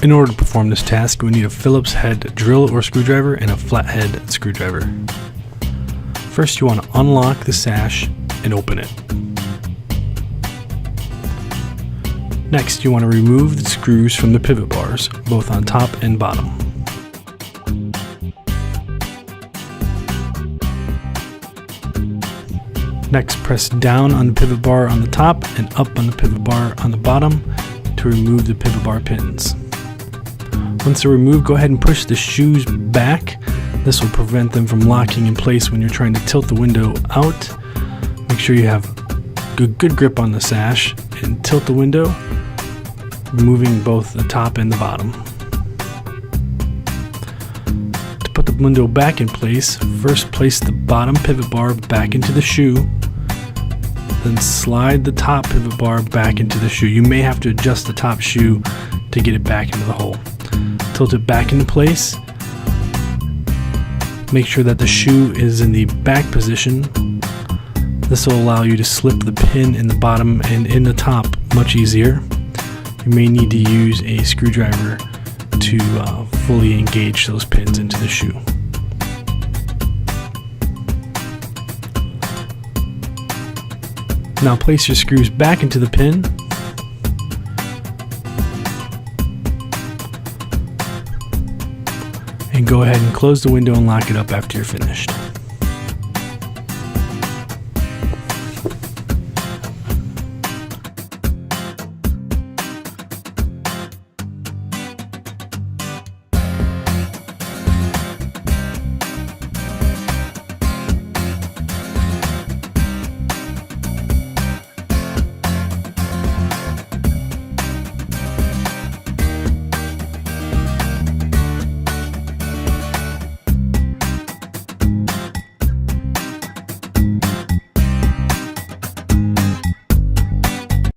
In order to perform this task, we need a Phillips head drill or screwdriver and a flathead screwdriver. First, you want to unlock the sash and open it. Next, you want to remove the screws from the pivot bars, both on top and bottom. Next, press down on the pivot bar on the top and up on the pivot bar on the bottom to remove the pivot bar pins. Once they're removed, go ahead and push the shoes back. This will prevent them from locking in place when you're trying to tilt the window out. Make sure you have good grip on the sash and tilt the window, removing both the top and the bottom. To put the window back in place, first place the bottom pivot bar back into the shoe, then slide the top pivot bar back into the shoe. You may have to adjust the top shoe to get it back into the hole. Tilt it back into place. Make sure that the shoe is in the back position. This will allow you to slip the pin in the bottom and in the top much easier. You may need to use a screwdriver to fully engage those pins into the shoe. Now place your screws back into the pin. And go ahead and close the window and lock it up after you're finished.